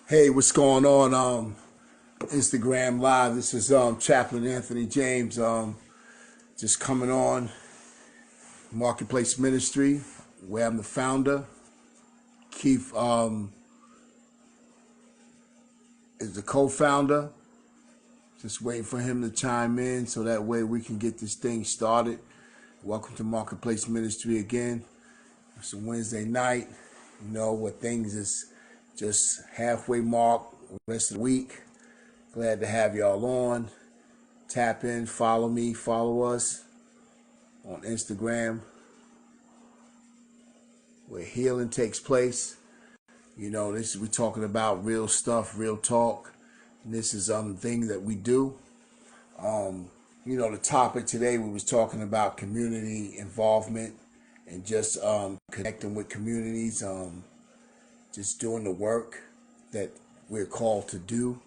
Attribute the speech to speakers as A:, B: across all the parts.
A: Hey, what's going on? Instagram Live. This is Chaplain Anthony James. Just coming on Marketplace Ministry, where I'm the founder. Keith is the co-founder. Just waiting for him to chime in so that way we can get this thing started. Welcome to Marketplace Ministry again. It's a Wednesday night. You know what things is just halfway mark, rest of the week. Glad to have y'all on. Tap in, follow me, follow us on Instagram, where healing takes place. You know, we're talking about real stuff, real talk. And this is thing that we do. The topic today we was talking about community involvement and just connecting with communities, just doing the work that we're called to do.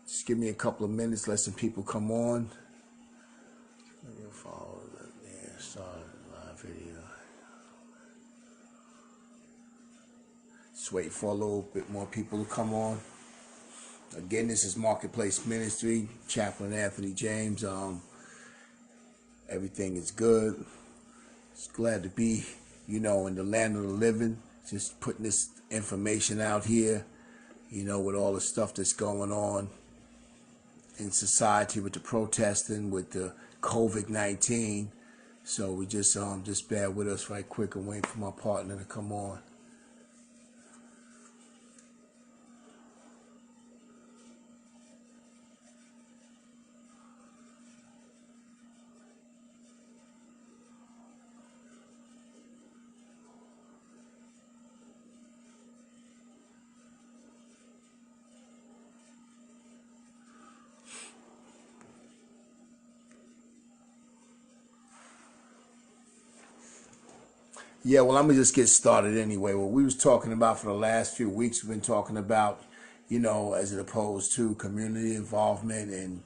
A: Just give me a couple of minutes, let some people come on. Follow start live video. Just wait for a little bit more people to come on. Again, this is Marketplace Ministry, Chaplain Anthony James. Everything is good. Just glad to be, in the land of the living. Just putting this information out here, with all the stuff that's going on in society with the protesting, with the COVID-19. So we just bear with us right quick and wait for my partner to come on. Yeah, well, I'm gonna just get started anyway. What we was talking about for the last few weeks, we've been talking about, as it opposed to community involvement and,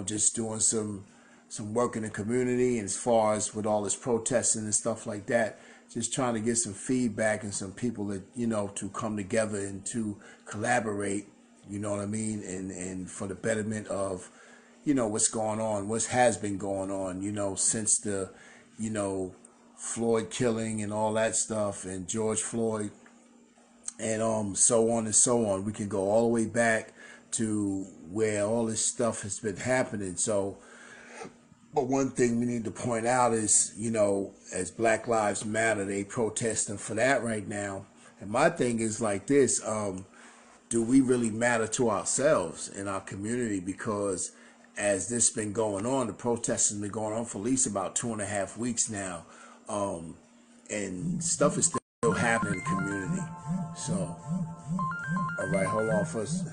A: just doing some work in the community. And as far as with all this protesting and stuff like that, just trying to get some feedback and some people that, to come together and to collaborate, you know what I mean? And for the betterment of, what's going on, what has been going on, since the, Floyd killing and all that stuff, and George Floyd, and so on and so on. We can go all the way back to where all this stuff has been happening. So, but one thing we need to point out is, as Black Lives Matter, they protesting for that right now. And my thing is like this: do we really matter to ourselves in our community? Because as this been going on, the protests has been going on for at least about 2.5 weeks now. And stuff is still happening in the community. So, all right, hold on first.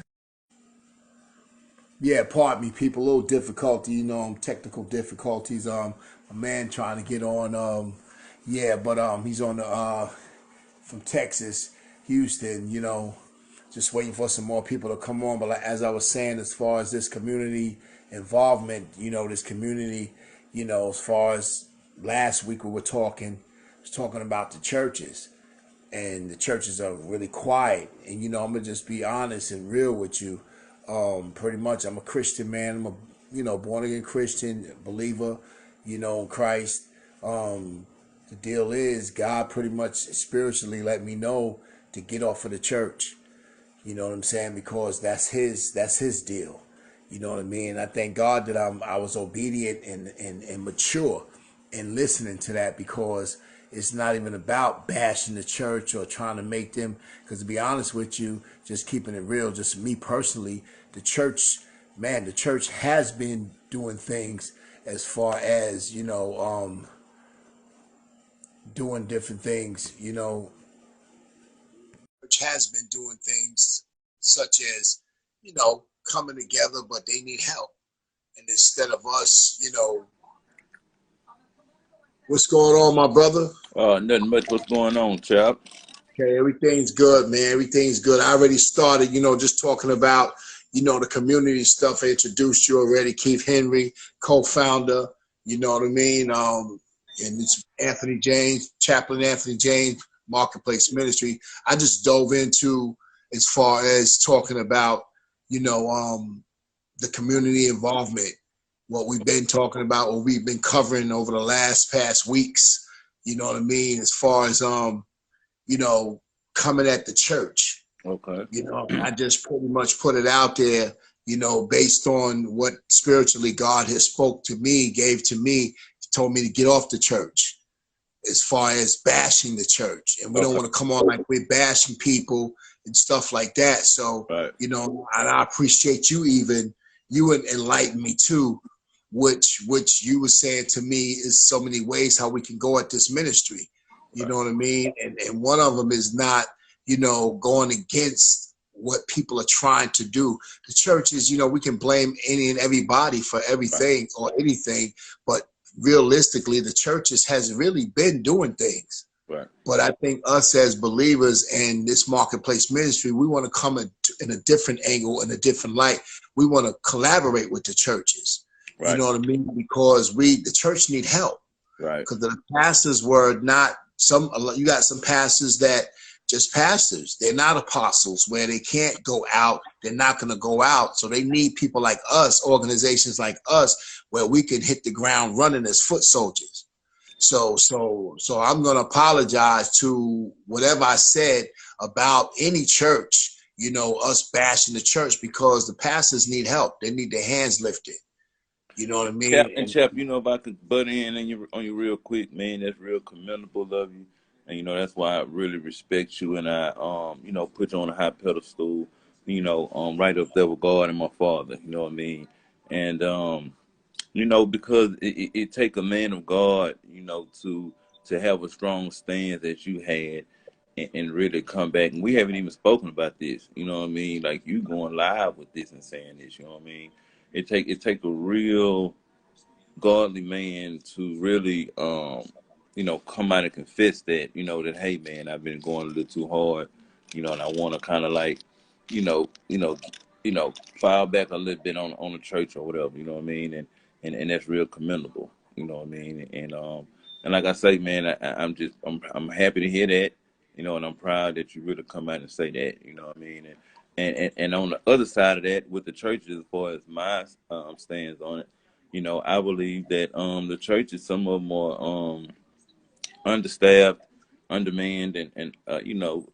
A: Yeah, pardon me, people. A little difficulty, technical difficulties. A man trying to get on. He's on the from Texas, Houston. Just waiting for some more people to come on. But like, as I was saying, as far as this community involvement, this community, as far as last week we were talking about the churches, and the churches are really quiet. And I'm gonna just be honest and real with you. Pretty much, I'm a Christian man. I'm a born again Christian believer, in Christ. The deal is God pretty much spiritually let me know to get off of the church. You know what I'm saying? Because that's his deal. You know what I mean? I thank God that I was obedient and mature and listening to that, because it's not even about bashing the church or trying to make them, because to be honest with you, just keeping it real, just me personally, the church has been doing things as far as, doing different things, church has been doing things such as, coming together, but they need help. And instead of us, what's going on, my brother?
B: Nothing much. What's going on, chap?
A: Okay, everything's good, man. Everything's good. I already started, just talking about, the community stuff. I introduced you already. Keith Henry, co-founder, you know what I mean? And it's Anthony James, Chaplain Anthony James, Marketplace Ministry. I just dove into as far as talking about, the community involvement, what we've been talking about, what we've been covering over the past weeks, you know what I mean? As far as, coming at the church.
B: Okay.
A: I just pretty much put it out there, based on what spiritually God has spoke to me, gave to me, told me to get off the church as far as bashing the church. And we don't
B: Okay.
A: want to come on like we're bashing people and stuff like that. So,
B: Right.
A: and I appreciate you enlightened me too, which you were saying to me is so many ways how we can go at this ministry. You know what I mean? And one of them is not, going against what people are trying to do. The church is, we can blame any and everybody for everything or anything, but realistically, the churches has really been doing things.
B: Right.
A: But I think us as believers and this marketplace ministry, we want to come in a different angle, in a different light. We want to collaborate with the churches.
B: Right.
A: You know what I mean? Because the church need help.
B: Right.
A: Because the pastors were not you got some pastors that just pastors. They're not apostles where they can't go out. They're not going to go out. So they need people like us, organizations like us, where we can hit the ground running as foot soldiers. So I'm going to apologize to whatever I said about any church, us bashing the church, because the pastors need help. They need their hands lifted. You know what I mean?
B: Chap, if I could butt in on you real quick, man, that's real commendable of you. And, that's why I really respect you, and I, put you on a high pedestal, right up there with God and my Father, you know what I mean? And, because it take a man of God, to have a strong stance that you had and really come back. And we haven't even spoken about this, you know what I mean? Like, you going live with this and saying this, you know what I mean? It take a real godly man to really, come out and confess that, that, hey, man, I've been going a little too hard, and I want to kind of like, you know, you know, file back a little bit on the church or whatever, you know what I mean? And that's real commendable, you know what I mean? And like I say, man, I'm happy to hear that, and I'm proud that you really come out and say that, you know what I mean? And on the other side of that, with the churches, as far as my stands on it, I believe that the church is some of them are understaffed, undermanned, and a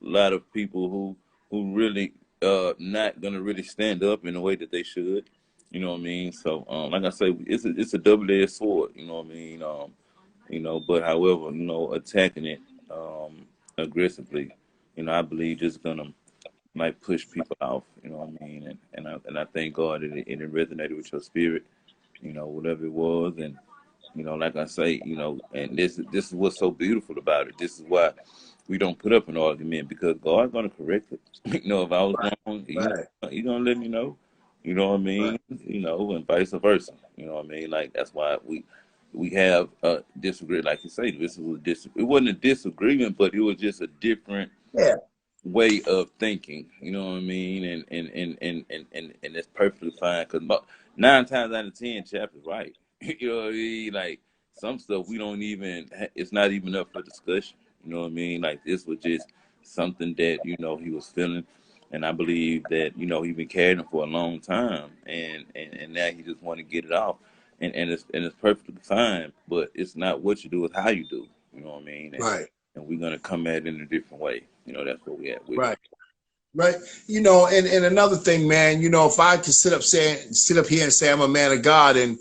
B: lot of people who really not gonna really stand up in the way that they should. You know what I mean? So like I say, it's a double-edged sword. You know what I mean? But however, attacking it aggressively, I believe just gonna might push people off. You know what I mean? And I thank God that it resonated with your spirit. Whatever it was, and like I say, and this is what's so beautiful about it. This is why we don't put up an argument, because God's gonna correct it. If I was wrong, He gonna let me know. You know what I mean? And vice versa. You know what I mean? Like, that's why we have disagreement. Like you say, it wasn't a disagreement, but it was just a different way of thinking. You know what I mean? And that's perfectly fine, because 9 times out of 10, Chap is right. You know what I mean? Like, some stuff we don't even, it's not even up for discussion. You know what I mean? Like, this was just something that, he was feeling. And I believe that, he been carrying it for a long time. And now he just want to get it off. And it's perfectly fine. But it's not what you do, it's how you do. You know what I mean? And we're going to come at it in a different way. That's what we at with.
A: Right. And another thing, man, if I could sit up here and say I'm a man of God, and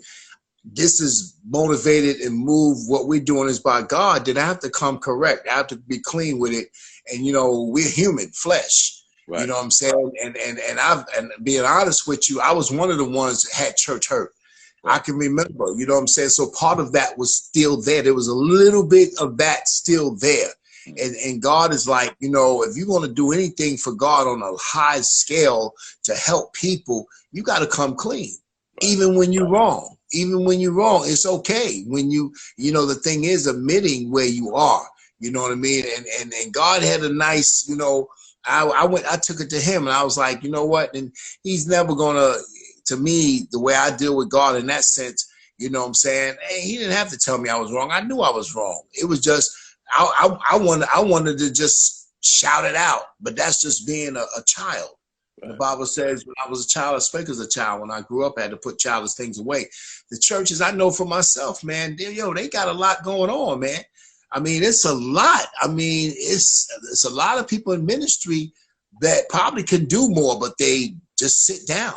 A: this is motivated and move, what we're doing is by God, then I have to come correct. I have to be clean with it. And, we're human flesh. Right. You know what I'm saying? And being honest with you, I was one of the ones that had church hurt. Right. I can remember, you know what I'm saying? So part of that was still there. There was a little bit of that still there. And God is like, if you're going to do anything for God on a high scale to help people, you got to come clean. Right. Even when you're wrong. Even when you're wrong, it's okay. When the thing is admitting where you are. You know what I mean? And God had a nice, I took it to him, and I was like, you know what? And he's never gonna, to me, the way I deal with God in that sense, you know what I'm saying? Hey, he didn't have to tell me I was wrong. I knew I was wrong. It was just, I wanted to just shout it out, but that's just being a child. The Bible says, when I was a child, I spake as a child. When I grew up, I had to put childish things away. The churches, I know for myself, man, they got a lot going on, man. I mean, it's a lot. I mean, it's a lot of people in ministry that probably can do more, but they just sit down.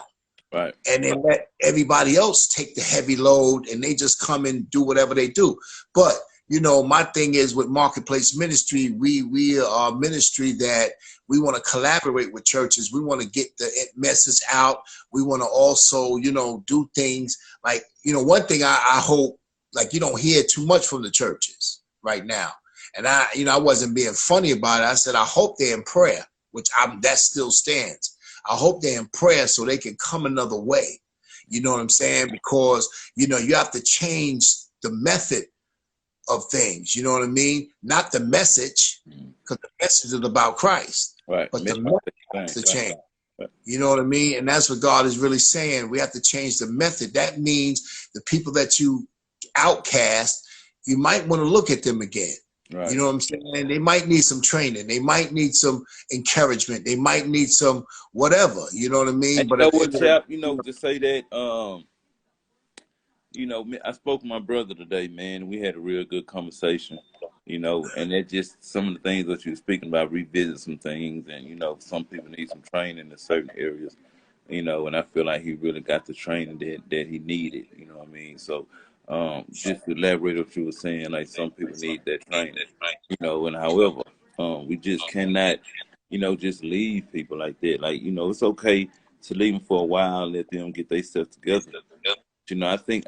B: Right.
A: And then let everybody else take the heavy load, and they just come and do whatever they do. But you know, my thing is with Marketplace Ministry, we are a ministry that we want to collaborate with churches. We want to get the message out. We want to also, you know, do things like, you know, one thing I hope, like, you don't hear too much from the churches right now. And I wasn't being funny about it. I said, I hope they're in prayer, that still stands. I hope they're in prayer so they can come another way. You know what I'm saying? Because, you know, you have to change the method of things, you know what I mean? Not the message, because the message is about Christ,
B: right?
A: But the message has to change. Right. You know what I mean? And that's what God is really saying. We have to change the method. That means the people that you outcast, you might want to look at them again. Right. You know what I'm saying? They might need some training. They might need some encouragement. They might need some whatever. You know what I mean?
B: And
A: but
B: you know what, chap? You know, to say that. You know, I spoke to my brother today, man. We had a real good conversation, you know, and that just some of the things that you were speaking about, revisit some things. And, you know, some people need some training in certain areas, you know, and I feel like he really got the training that he needed, you know what I mean? So just to elaborate on what you were saying, like some people need that training, you know, and however, we just cannot, you know, just leave people like that. Like, you know, it's okay to leave them for a while, let them get their stuff together. You know, I think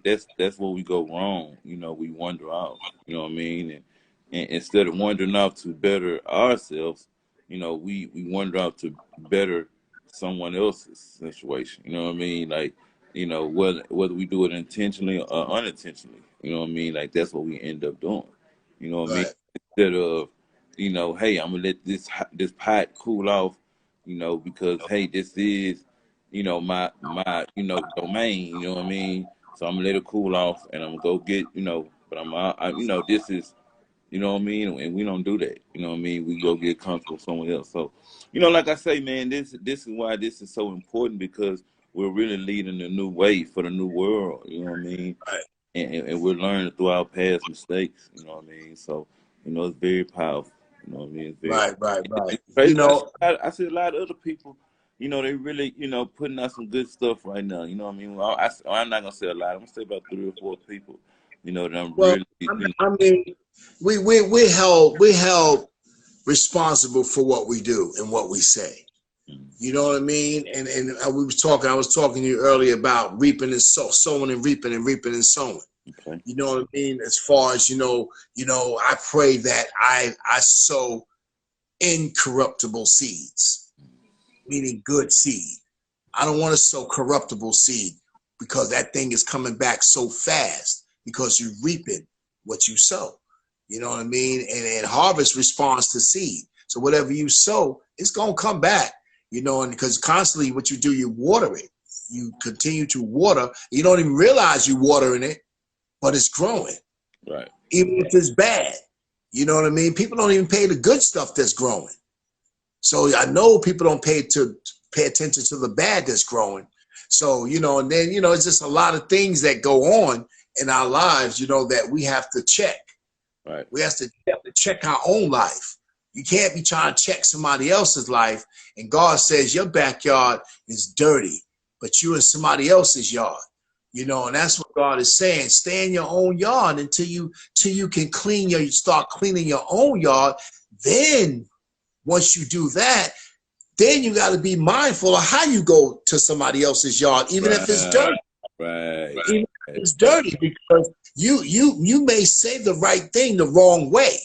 B: that's where we go wrong. You know, we wander off. You know what I mean? And instead of wandering off to better ourselves, you know, we wander off to better someone else's situation. You know what I mean? Like, you know, whether we do it intentionally or unintentionally. You know what I mean? Like that's what we end up doing. You know what I mean? Instead of, you know, hey, I'm gonna let this pot cool off. You know, because hey, this is, you know, my you know, domain, you know what I mean? So I'm gonna let it cool off and I'm gonna go get, you know, but you know, this is, you know what I mean? And we don't do that. You know what I mean? We go get comfortable with someone else. So, you know, like I say, man, this is why this is so important, because we're really leading a new way for the new world, you know what I mean? Right. And we're learning through our past mistakes, you know what I mean? So, you know, it's very powerful. You know what I mean? It's very
A: right.
B: It's you know, I see a lot of other people, you know, they really, you know, putting out some good stuff right now. You know what I mean? Well, I'm not gonna say a lot. I'm gonna say about 3 or 4 people. You know that I'm really.
A: I mean, we're held responsible for what we do and what we say. You know what I mean? And I was talking to you earlier about reaping and sowing and reaping and reaping and sowing. Okay. You know what I mean? As far as you know, I pray that I sow incorruptible seeds, meaning good seed. I don't want to sow corruptible seed, because that thing is coming back so fast, because you're reaping what you sow. You know what I mean? And harvest responds to seed. So whatever you sow, it's going to come back, you know, and because constantly what you do, you water it. You continue to water. You don't even realize you're watering it, but it's growing. Right. Even if it's bad. You know what I mean? People don't even pay the good stuff that's growing. So I know people don't pay attention to the bad that's growing. So, you know, and then, you know, it's just a lot of things that go on in our lives, you know, that we have to check. Right. We have to check our own life. You can't be trying to check somebody else's life. And God says your backyard is dirty, but you're in somebody else's yard. You know, and that's what God is saying. Stay in your own yard until you can start cleaning your own yard. Then once you do that, then you got to be mindful of how you go to somebody else's yard, even if it's dirty. Right. Even if it's dirty, because you may say the right thing the wrong way.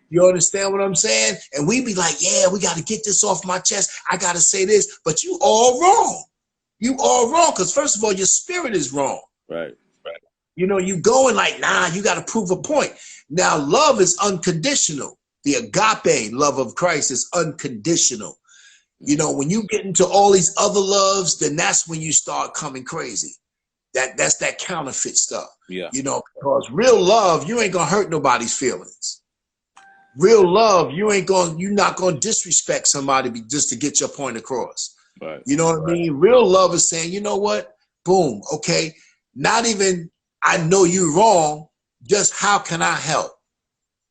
A: You understand what I'm saying? And we be like, yeah, we got to get this off my chest. I got to say this, but you all wrong. You all wrong, because first of all, your spirit is wrong. Right. You know, you going like, nah, you got to prove a point. Now, love is unconditional. The agape love of Christ is unconditional. You know, when you get into all these other loves, then that's when you start coming crazy. That's that counterfeit stuff. Yeah. You know, because real love, you ain't gonna hurt nobody's feelings. Real love, you're not gonna disrespect somebody just to get your point across.
B: Right.
A: You know what I mean? Real love is saying, you know what? Boom, okay. Not even I know you're wrong, just how can I help?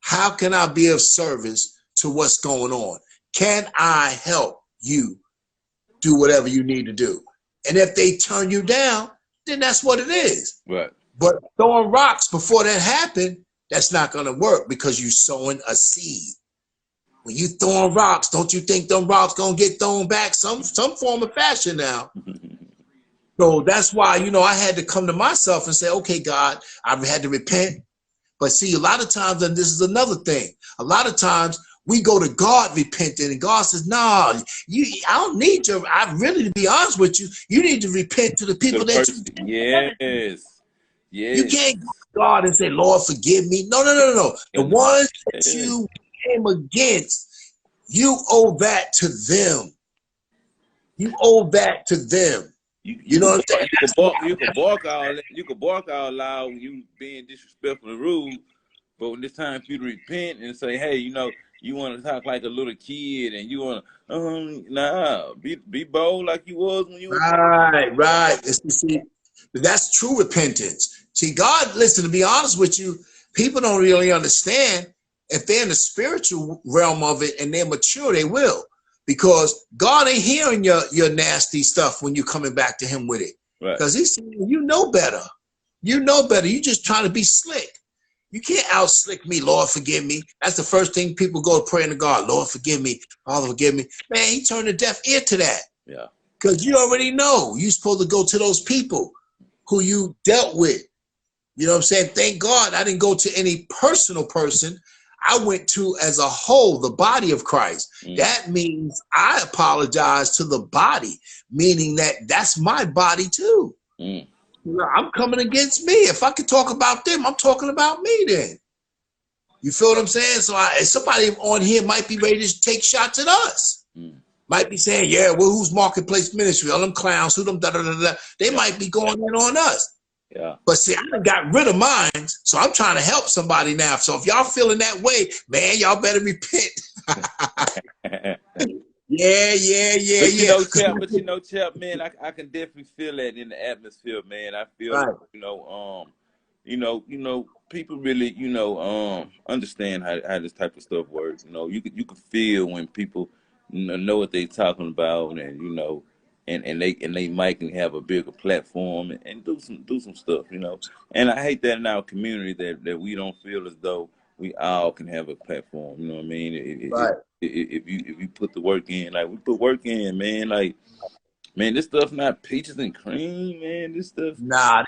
A: How can I be of service to what's going on? Can I help you do whatever you need to do? And if they turn you down, then that's what it is.
B: Right.
A: But throwing rocks before that happened, that's not going to work because you're sowing a seed. When you throwing rocks, don't you think them rocks going to get thrown back some form of fashion now? So that's why, I had to come to myself and say, okay, God, I've had to repent. But see, a lot of times, and this is another thing, a lot of times we go to God repenting, and God says, no, I don't need you. I really, to be honest with you, you need to repent to the people that you.
B: Yes. Yes.
A: You can't go to God and say, Lord, forgive me. No. The ones that you came against, you owe that to them. You owe that to them. You know what I'm saying?
B: You could bark out loud when you being disrespectful and rude, but when it's time for you to repent and say, hey, you want to talk like a little kid and you want to, be bold like you was when you were.
A: Right. See, that's true repentance. See, God, listen, to be honest with you, people don't really understand. If they're in the spiritual realm of it and they're mature, they will. Because God ain't hearing your nasty stuff when you're coming back to him with it. Because he's saying, you know better. You know better. You just trying to be slick. You can't out-slick me, Lord, forgive me. That's the first thing people go praying to God. Lord, forgive me. Father, forgive me. Man, he turned a deaf ear to that.
B: Yeah.
A: Because you already know you're supposed to go to those people who you dealt with. You know what I'm saying? Thank God I didn't go to any personal person. I went to, as a whole, the body of Christ. That means I apologize to the body, meaning that's my body too. I'm coming against me. If I could talk about them, I'm talking about me then. You feel what I'm saying? So somebody on here might be ready to take shots at us. Might be saying, yeah, well, who's Marketplace Ministry? All them clowns, who them da-da-da-da. They might be going in on us. Yeah. But see, I done got rid of mine, so I'm trying to help somebody now. So if y'all feeling that way, man, y'all better repent. Yeah.
B: Chap, man, I can definitely feel that in the atmosphere, man. I feel, people really, understand how this type of stuff works. You could feel when people know what they talking about, and they might can have a bigger platform and do some stuff, And I hate that in our community that we don't feel as though we all can have a platform. You know what I mean? If you put the work in, like we put work in, man, like, man, this stuff not peaches and cream, man. This stuff, man,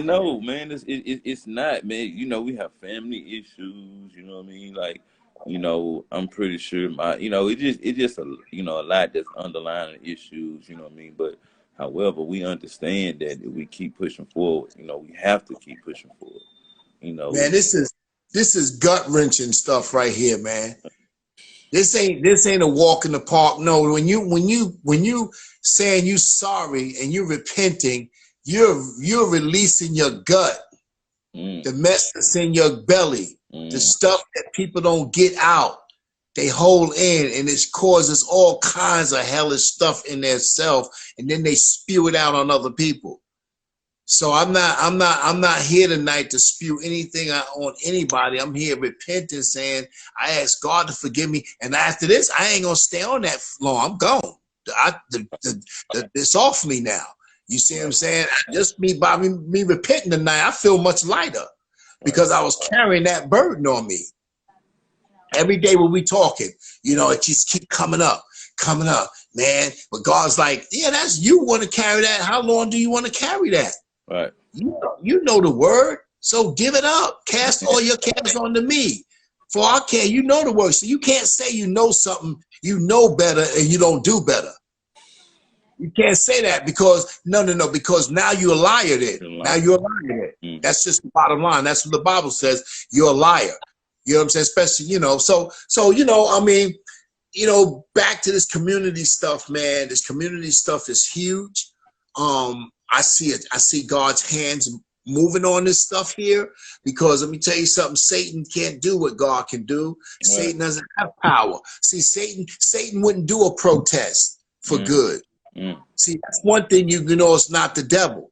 B: no, man, it's not, man. We have family issues. You know what I mean? Like, I'm pretty sure it's just a lot that's underlying issues. You know what I mean? But however, we understand that if we keep pushing forward, we have to keep pushing forward.
A: Man, this is gut wrenching stuff right here, man. This ain't a walk in the park. No, when you saying you sorry and you're repenting, you're releasing your gut, the mess that's in your belly, the stuff that people don't get out, they hold in, and it causes all kinds of hellish stuff in their self, and then they spew it out on other people. So I'm not here tonight to spew anything on anybody. I'm here repenting, saying I ask God to forgive me, and after this, I ain't gonna stay on that long. I'm gone. It's off me now. You see what I'm saying? Just by me repenting tonight, I feel much lighter because I was carrying that burden on me. Every day when we talking, it just keep coming up, man. But God's like, yeah, that's you want to carry that. How long do you want to carry that?
B: Right.
A: You know the word, so give it up. Cast all your cares onto me. For I care, you know the word. So you can't say you know something, you know better, and you don't do better. You can't say that because because now you're a liar then. Now you're a liar then. That's just the bottom line. That's what the Bible says. You're a liar. You know what I'm saying? Especially, I mean, back to this community stuff, man. This community stuff is huge. I see it. I see God's hands moving on this stuff here, because let me tell you something, Satan can't do what God can do.
B: Right.
A: Satan doesn't have power. See, Satan wouldn't do a protest for
B: Mm,
A: good.
B: mm.
A: See, that's one thing you know, it's not the devil.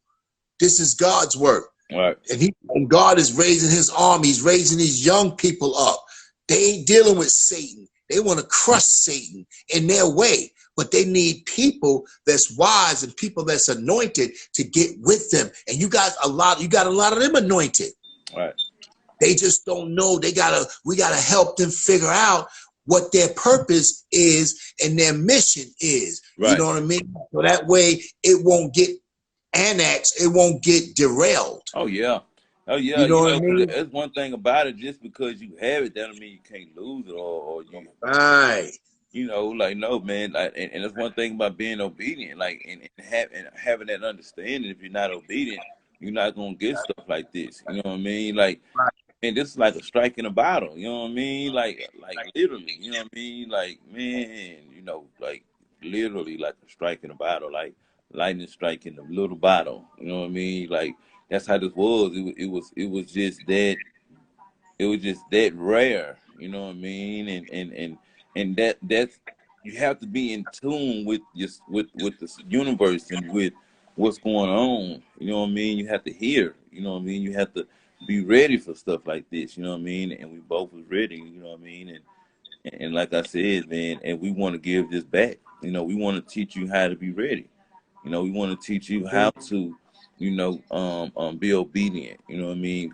A: This is God's work.
B: Right.
A: And God is raising his army. He's raising these young people up. They ain't dealing with Satan. They want to crush Satan in their way, but they need people that's wise and people that's anointed to get with them. And you got a lot of them anointed.
B: Right.
A: They just don't know. We gotta help them figure out what their purpose is and their mission is.
B: Right.
A: You know what I mean? So that way it won't get annexed, it won't get derailed.
B: Oh yeah. Oh yeah.
A: You know what I mean?
B: That's one thing about it. Just because you have it, that don't mean you can't lose it, or you.
A: Right.
B: Like, no, man. Like, and that's one thing about being obedient. Like, and having that understanding. If you're not obedient, you're not gonna get stuff like this. You know what I mean? Like, and this is like a strike in a bottle. You know what I mean? Like literally. You know what I mean? Like, man. Like literally, like a strike in a bottle. Like lightning strike in a little bottle. You know what I mean? Like, that's how this was. It was just that. It was just that rare. You know what I mean? And that's, you have to be in tune with just with the universe and with what's going on. You know what I mean? You have to hear. You know what I mean? You have to be ready for stuff like this. You know what I mean? And we both was ready. You know what I mean? And like I said, man, and we want to give this back. We want to teach you how to be ready. We want to teach you how to, be obedient. You know what I mean?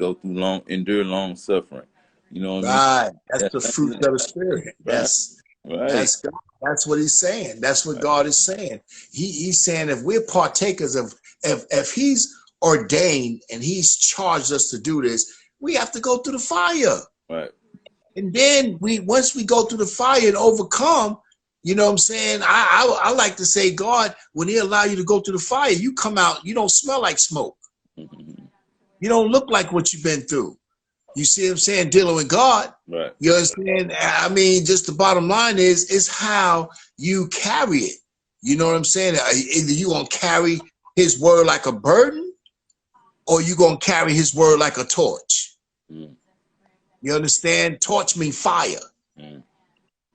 B: Endure long suffering. You know what I mean?
A: Right. That's the fruit of the spirit.
B: Right.
A: That's God. That's what he's saying. That's what God is saying. He's saying if we're partakers of, if he's ordained and he's charged us to do this, we have to go through the fire.
B: Right.
A: And then once we go through the fire and overcome, you know what I'm saying? I like to say, God, when he allow you to go through the fire, you come out, you don't smell like smoke.
B: Mm-hmm.
A: You don't look like what you've been through. You see what I'm saying? Dealing with God.
B: Right.
A: You understand? I mean, just the bottom line is how you carry it. You know what I'm saying? Either you gonna carry his word like a burden, or you gonna carry his word like a torch.
B: Mm.
A: You understand? Torch means fire.
B: Mm.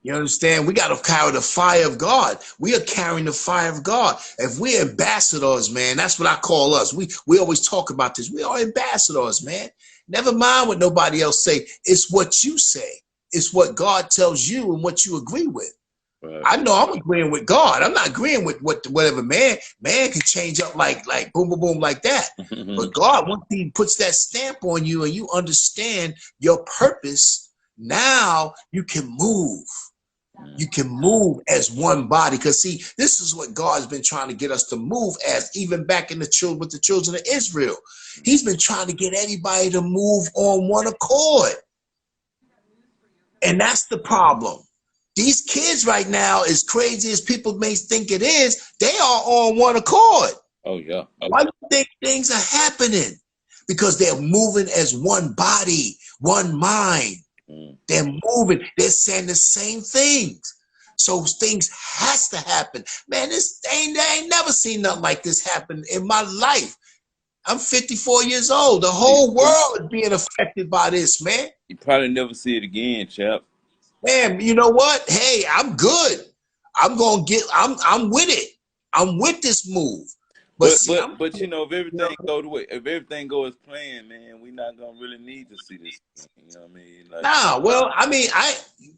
A: You understand? We got to carry the fire of God. We are carrying the fire of God. If we're ambassadors, man, that's what I call us. We always talk about this. We are ambassadors, man. Never mind what nobody else say. It's what you say. It's what God tells you and what you agree with. Right. I know I'm agreeing with God. I'm not agreeing with whatever man can change up like boom, boom, boom, like that. But God, once he puts that stamp on you and you understand your purpose, now you can move. You can move as one body. Because see, this is what God's been trying to get us to move as, even back in with the children of Israel. He's been trying to get everybody to move on one accord. And that's the problem. These kids right now, as crazy as people may think it is, they are on one accord.
B: Oh, yeah.
A: Why do you think things are happening? Because they're moving as one body, one mind. They're moving. They're saying the same things. So things has to happen. Man, I ain't never seen nothing like this happen in my life. I'm 54 years old. The whole world is being affected by this, man.
B: You probably never see it again, chap.
A: Man, you know what? Hey, I'm good. I'm with it. I'm with this move.
B: But you know, if everything go the way, if everything goes as planned, man, we're not gonna really need to see this. You know what I mean? Like,
A: nah, well, I mean,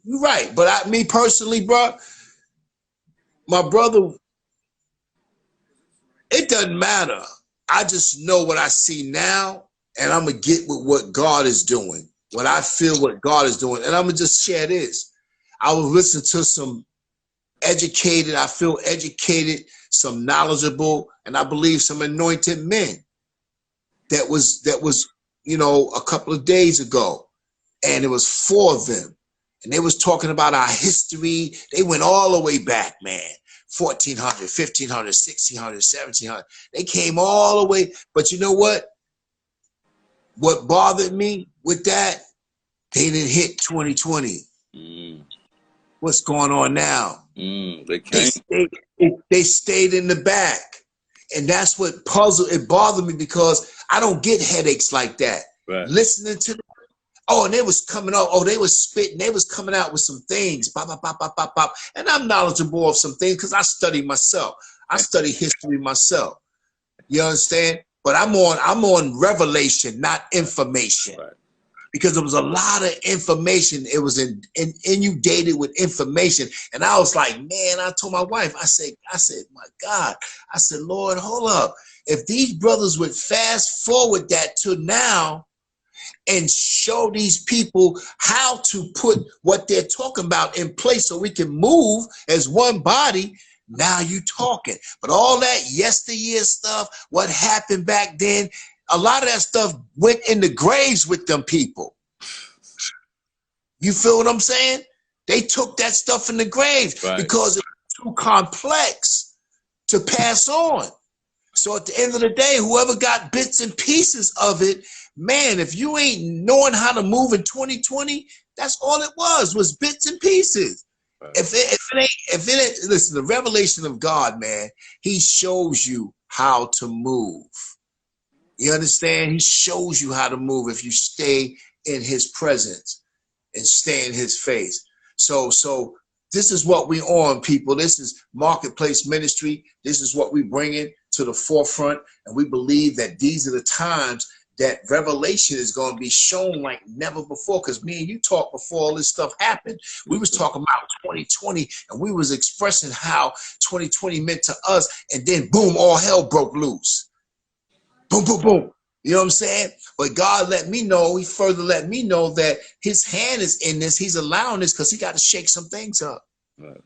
A: you're right. But me personally, bro, my brother, it doesn't matter. I just know what I see now, and I'm gonna get with what God is doing. What I feel what God is doing, and I'm gonna just share this. I was listening to some educated, I feel educated, some knowledgeable, and I believe some anointed men that was, you know, a couple of days ago. And it was 4 of them. And they was talking about our history. They went all the way back, man. 1400, 1500, 1600, 1700. They came all the way. But you know what? What bothered me with that, they didn't hit 2020. What's going on now? They stayed in the back. And that's what it bothered me, because I don't get headaches like that.
B: Right.
A: Listening to, oh, and they was coming out, oh, they was spitting, they was coming out with some things, pop, pop, pop, pop, pop, pop. And I'm knowledgeable of some things because I study myself. I study history myself. You understand? But I'm on revelation, not information.
B: Right.
A: Because it was a lot of information. It was inundated with information. And I was like, man, I told my wife, I said, my God, I said, Lord, hold up. If these brothers would fast forward that to now and show these people how to put what they're talking about in place so we can move as one body, now you talking. But all that yesteryear stuff, what happened back then, a lot of that stuff went in the graves with them people. You feel what I'm saying? They took that stuff in the graves because it was too complex to pass on. So at the end of the day, whoever got bits and pieces of it, man, if you ain't knowing how to move in 2020, that's all it was bits and pieces. Right. If it ain't, listen, the revelation of God, man, he shows you how to move. You understand? He shows you how to move if you stay in his presence and stay in his face. So this is what we on, people. This is Marketplace Ministry. This is what we bring it to the forefront. And we believe that these are the times that revelation is going to be shown like never before. Because me and you talked before all this stuff happened. We was talking about 2020 and we was expressing how 2020 meant to us. And then boom, all hell broke loose. Boom, boom, boom. You know what I'm saying? But God let me know, he further let me know that his hand is in this. He's allowing this because he got to shake some things up. Right.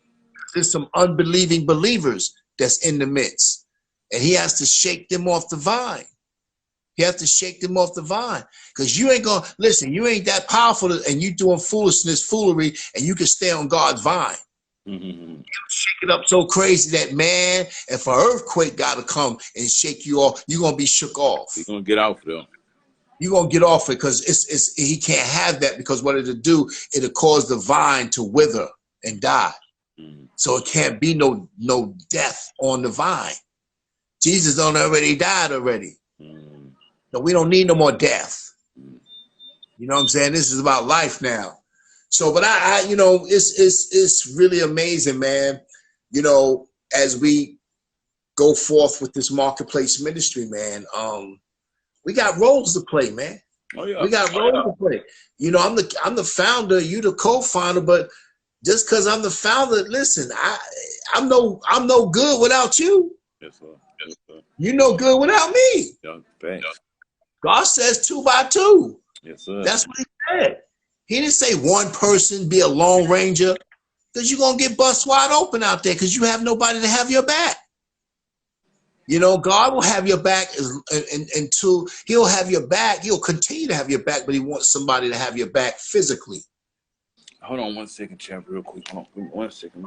A: There's some unbelieving believers that's in the midst. And he has to shake them off the vine. He has to shake them off the vine. Because you ain't going to, listen, you ain't that powerful and you doing foolery, and you can stay on God's vine. Mm-hmm. Shake it up so crazy that, man, if an earthquake got to come and shake you off, you're going to be shook off.
B: You're going to get off though.
A: You're going to get off it because he can't have that, because what it'll do, it'll cause the vine to wither and die. Mm-hmm. So it can't be no death on the vine. Jesus already died already. Mm-hmm. So we don't need no more death. Mm-hmm. You know what I'm saying? This is about life now. So, but I you know, it's really amazing, man. You know, as we go forth with this Marketplace Ministry, man, we got roles to play, man. Oh, yeah. We got roles to play. You know, I'm the founder, you the co-founder, but just because I'm the founder, listen, I'm no good without you. Yes, sir. Yes, sir. You no good without me. Yeah, thanks. God says 2 by 2. Yes, sir. That's what he said. He didn't say one person be a lone ranger, because you're going to get bust wide open out there because you have nobody to have your back. You know, God will have your back until he'll have your back. He'll continue to have your back, but he wants somebody to have your back physically.
B: Hold on 1 second, champ, real quick. Hold on 1 second.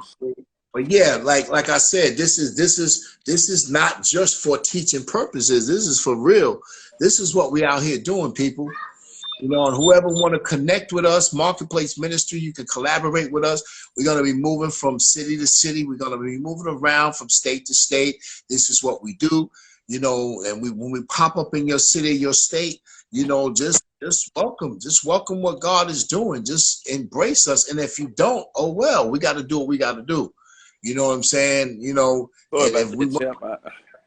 A: But yeah, like I said, this is not just for teaching purposes. This is for real. This is what we out here doing, people. You know, and whoever want to connect with us, Marketplace Ministry, you can collaborate with us. We're going to be moving from city to city. We're going to be moving around from state to state. This is what we do, you know, and when we pop up in your city, your state, you know, just welcome. Just welcome what God is doing. Just embrace us. And if you don't, oh, well, we got to do what we got to do. You know what I'm saying? You know,
B: I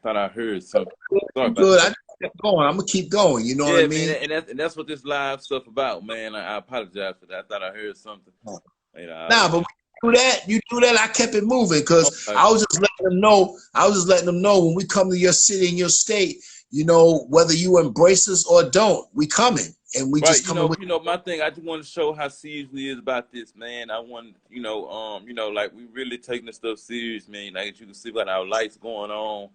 B: thought I heard something. Sorry
A: good. I kept going. I'm gonna keep going. You know what I mean?
B: Man, and that's what this live stuff about, man. I apologize for that. I thought I heard something.
A: You know, but you do that. I kept it moving because
B: okay.
A: I was just letting them know. I was just letting them know when we come to your city and your state, you know, whether you embrace us or don't, we coming. And we just coming with,
B: you know, my thing, I just want to show how serious we is about this, man. I want, you know, like we really taking this stuff serious, man. Like you can see about our lights going on.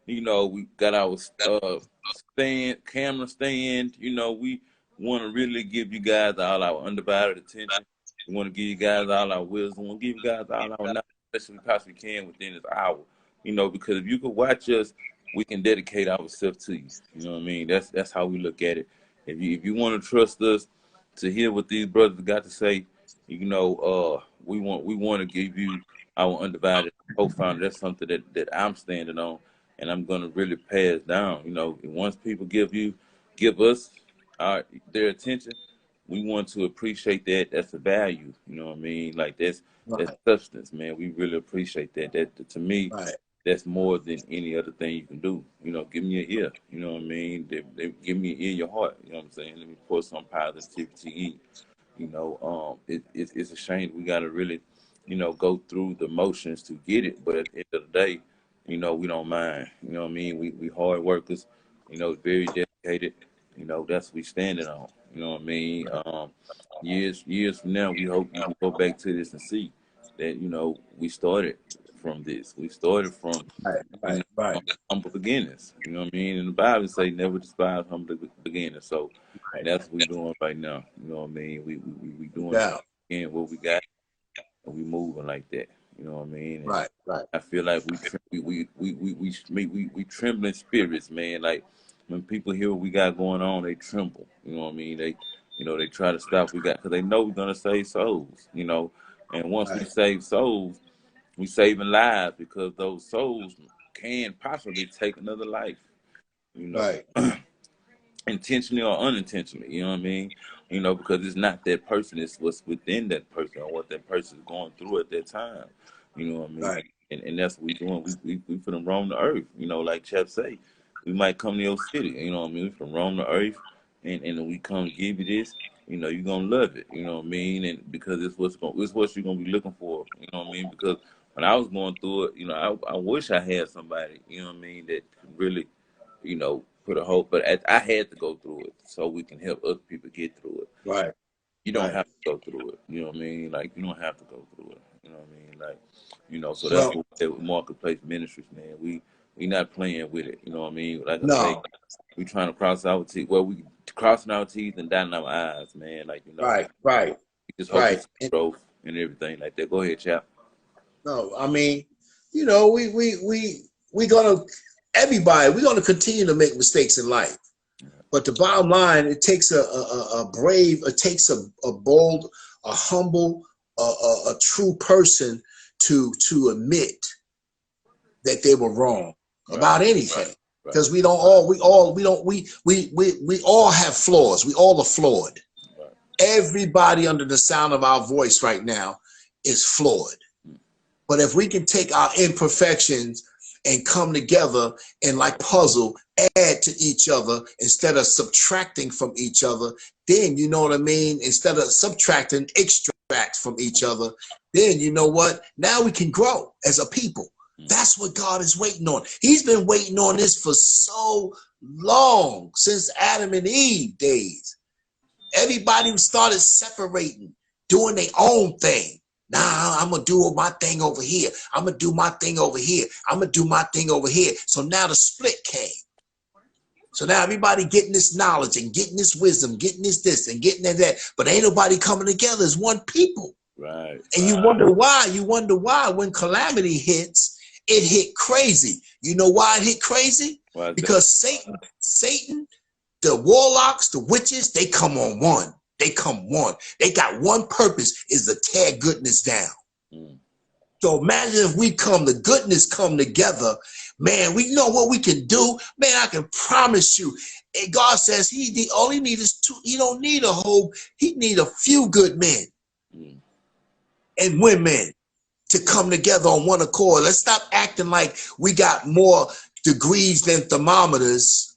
B: You know, we got our camera stand. You know, we want to really give you guys all our undivided attention. We want to give you guys all our wisdom. We want to give you guys all our knowledge as we possibly can within this hour. You know, because if you could watch us, we can dedicate ourselves to you. You know what I mean? That's how we look at it. If you want to trust us to hear what these brothers got to say, you know, we want to give you our undivided co-founder. That's something that I'm standing on. and I'm gonna really pass down. You know, and once people give us their attention, we want to appreciate that. That's a value. You know what I mean? Like that's
A: Right.
B: substance, man. We really appreciate that. That to me,
A: Right.
B: that's more than any other thing you can do. You know, give me your ear. You know what I mean? Give me your ear, your heart. You know what I'm saying? Let me pour some positivity in. You know, it's a shame we got to really, you know, go through the motions to get it. But at the end of the day, you know, we don't mind. You know what I mean? We hard workers. You know, very dedicated. You know, that's what we standing on. You know what I mean? Years from now, we hope you can go back to this and see that we started from this. We started from
A: Right.
B: you
A: Right.
B: know
A: Right.
B: humble beginnings. You know what I mean? And the Bible say never despise humble beginnings. So
A: Right.
B: that's what we doing right now. You know what I mean? We
A: No
B: doing
A: doubt.
B: again what we got, and we moving like that. You know what I mean? And
A: Right. Right.
B: I feel like we trembling spirits, man. Like when people hear what we got going on, they tremble. You know what I mean? They try to stop what we got because they know we're gonna save souls. You know, and once we
A: Right.
B: save souls, we saving lives because those souls can possibly take another life. You know,
A: Right.
B: intentionally or unintentionally. You know what I mean? You know, because it's not that person; it's what's within that person or what that person is going through at that time. You know what I mean?
A: Right.
B: And that's what we doing. We finna roam the earth. You know, like Chap say, we might come to your city. You know what I mean? We finna roam the earth, and we come give you this. You know, you're gonna love it. You know what I mean? And because it's what you're gonna be looking for. You know what I mean? Because when I was going through it, I wish I had somebody. You know what I mean? That could really put a hope. But I had to go through it so we can help other people get through it.
A: Right.
B: You don't
A: Right.
B: have to go through it. You know what I mean? Like you don't have to go through it. You know what I mean? Like, so that's
A: Well,
B: what we say with Marketplace Ministries, man. We not playing with it. You know what I mean? Like I say,
A: no.
B: we trying to cross our teeth. Well, we crossing our teeth and dotting our eyes, man. Like
A: Right. Right.
B: we just hope we
A: Right.
B: see growth and everything like that. Go ahead, chap.
A: No, I mean, we gonna everybody. We're gonna continue to make mistakes in life, but the bottom line, it takes a brave, it takes a bold, a humble, a true person to admit that they were wrong
B: Right,
A: about anything.
B: right,
A: Because we all have flaws. We all are flawed.
B: right.
A: Everybody under the sound of our voice right now is flawed. But if we can take our imperfections and come together and like puzzle, add to each other instead of subtracting from each other, then you know what I mean? Instead of subtracting, extract from each other, then you know what? Now we can grow as a people. That's what God is waiting on. He's been waiting on this for so long, since Adam and Eve days. Everybody started separating, doing their own thing. Nah, I'm going to do my thing over here. I'm going to do my thing over here. I'm going to do my thing over here. So now the split came. So now everybody getting this knowledge and getting this wisdom, getting this and getting that. But ain't nobody coming together as one people.
B: Right,
A: And you wonder why. You wonder why when calamity hits, it hit crazy. You know why it hit crazy?
B: why is that?
A: Because Satan, the warlocks, the witches, they come on one. They come one. They got one purpose, is to tear goodness down.
B: Mm.
A: So imagine if the goodness come together, man, we know what we can do. Man, I can promise you. And God says all he needs is two. He don't need a whole, he need a few good men and women to come together on one accord. Let's stop acting like we got more degrees than thermometers.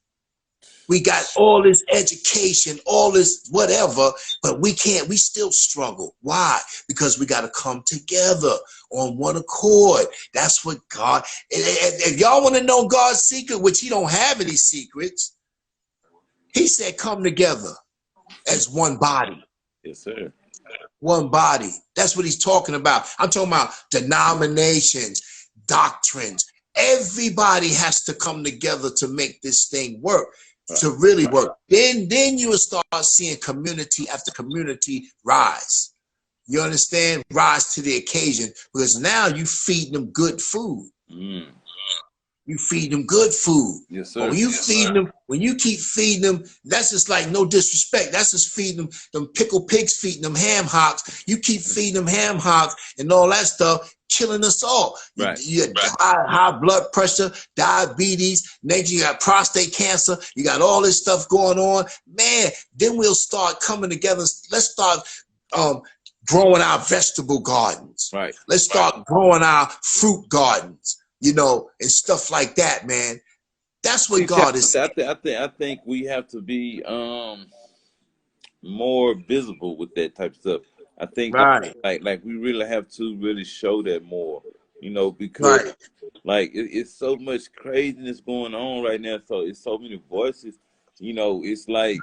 A: We got all this education, all this whatever, but we still struggle. Why? Because we got to come together on one accord. That's what God, if y'all want to know God's secret, which he don't have any secrets, he said, come together as one body.
B: Yes, sir.
A: One body. That's what he's talking about. I'm talking about denominations, doctrines. Everybody has to come together to make this thing work. To really work. Then you will start seeing community after community rise. You understand? Rise to the occasion, because now you feed them good food. You feed them good food.
B: Yes,
A: But
B: sir.
A: when you feed them, when you keep feeding them, that's just like no disrespect. That's just feeding them pickled pigs, feeding them ham hocks. You keep feeding them ham hocks and all that stuff, killing us all.
B: Right.
A: You high blood pressure, diabetes, next you got prostate cancer, you got all this stuff going on. Man, then we'll start coming together. Let's start growing our vegetable gardens.
B: Right.
A: Let's start growing our fruit gardens, you know, and stuff like that, man. That's what God is saying.
B: I think we have to be more visible with that type of stuff. I think
A: Right,
B: like we really have to really show that more, you know, because
A: right,
B: like it's so much craziness going on right now. So it's so many voices, you know. It's like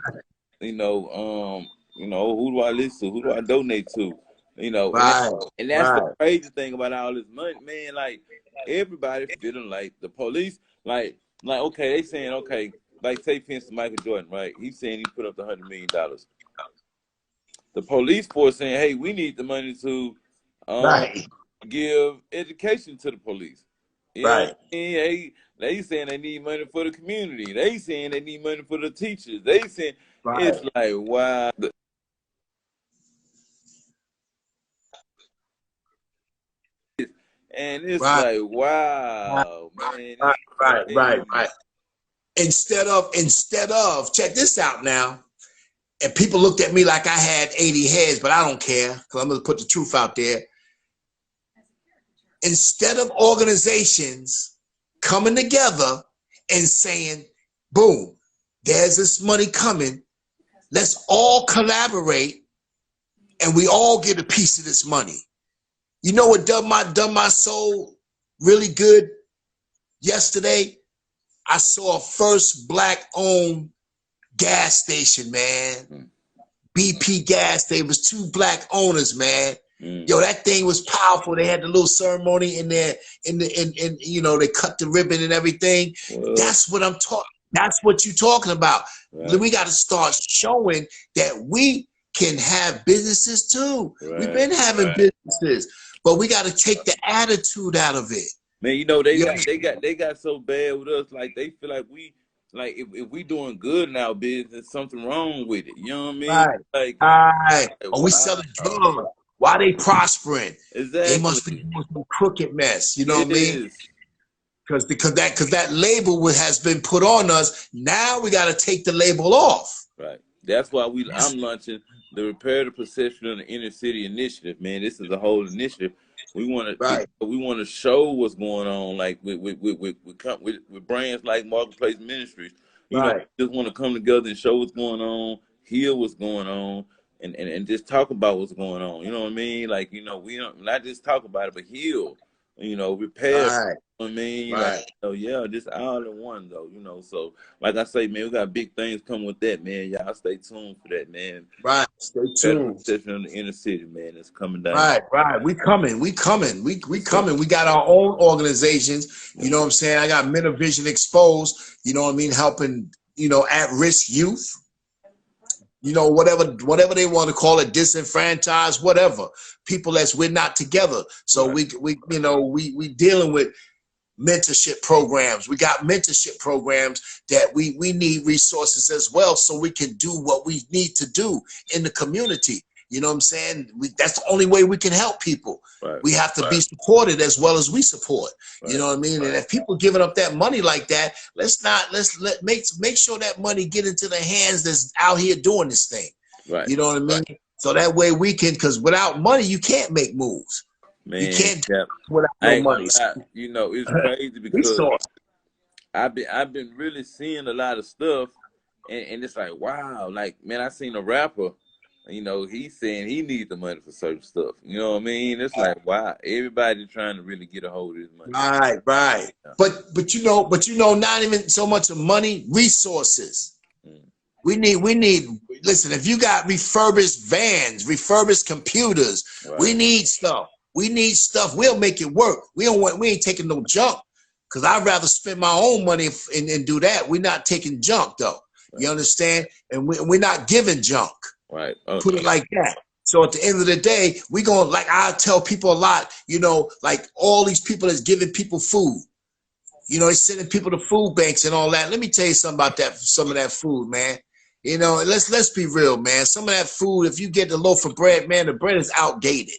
B: who do I listen to? Who do I donate to? You know,
A: right,
B: and that's the
A: right,
B: crazy thing about all this money, man. Like everybody feeling like the police, like okay, they saying okay, like say for instance Michael Jordan, right? He's saying he put up the $100 million. The police force saying, hey, we need the money to
A: right,
B: give education to the police. You know what
A: right,
B: I mean? They saying they need money for the community. They saying they need money for the teachers. They saying it's
A: right,
B: like wow. And it's
A: right,
B: like wow, man,
A: right,
B: it's
A: right, right,
B: crazy.
A: right. Instead of, check this out now. And people looked at me like I had 80 heads, but I don't care because I'm going to put the truth out there. Instead of organizations coming together and saying, boom, there's this money coming. Let's all collaborate and we all get a piece of this money. You know what done my soul really good yesterday? I saw a first black-owned gas station, man. BP gas. There was 2 black owners, man. Yo, that thing was powerful. They had the little ceremony in there, in you know, they cut the ribbon and everything. That's what I'm talking. That's what you're talking about.
B: Right.
A: We got to start showing that we can have businesses too.
B: Right.
A: We've been having businesses, but we got to take the attitude out of it.
B: Man, you know, they got so bad with us, like they feel like we like if we doing good in our business, something wrong with it. You know what I mean?
A: Right.
B: Like,
A: Right. Or
B: wow.
A: we selling drugs. Why they prospering?
B: Exactly.
A: They must be doing some crooked mess. You know what I
B: It
A: mean?
B: is.
A: Because that label has been put on us. Now we got to take the label off.
B: Right. That's why I'm launching the Repair the Perception of the Inner City Initiative. Man, this is a whole initiative. We want to show what's going on, like with brands like Marketplace Ministries. You know, just want to come together and show what's going on, heal what's going on, and just talk about what's going on. You know what I mean? Like, you know, we don't not just talk about it, but heal. You know, repair.
A: Right.
B: You know what I mean?
A: Right.
B: Like, oh yeah, just all in one though. You know, so like I say, man, we got big things coming with that, man. Y'all stay tuned for that, man.
A: Right. Stay tuned.
B: Perception of the Inner City, man. It's coming down.
A: Right. We coming. We coming. We coming. We got our own organizations. You know what I'm saying? I got Men of Vision Exposed. You know what I mean? Helping, you know, at-risk youth. You know, whatever they want to call it, disenfranchised, whatever. People we're not together. So we dealing with mentorship programs. We got mentorship programs that we need resources as well, so we can do what we need to do in the community. You know what I'm saying? That's the only way we can help people. Right. We have to be supported as well as we support. Right. You know what I mean? And if people giving up that money like that, let's make sure that money get into the hands that's out here doing this thing. Right. You know what I mean? Right. So that way we can, because without money, you can't make moves. Man, you can't do it without no money.
B: You know, it's crazy because I've been really seeing a lot of stuff, and it's like, wow, like, man, I seen a rapper. You know, he's saying he needs the money for certain stuff. You know what I mean? It's like, wow, everybody trying to really get a hold of this money.
A: Right. Yeah. But you know, not even so much of money, resources. We need. Listen, if you got refurbished vans, refurbished computers, we need stuff. We need stuff. We'll make it work. We ain't taking no junk, because I'd rather spend my own money and do that. We're not taking junk though. You understand? And we're not giving junk. Right. Okay. Put it like that. So at the end of the day, we like I tell people a lot, you know, like all these people that's giving people food. You know, they're sending people to food banks and all that. Let me tell you something about that. Some of that food, man. You know, let's be real, man. Some of that food, if you get the loaf of bread, man, the bread is outdated.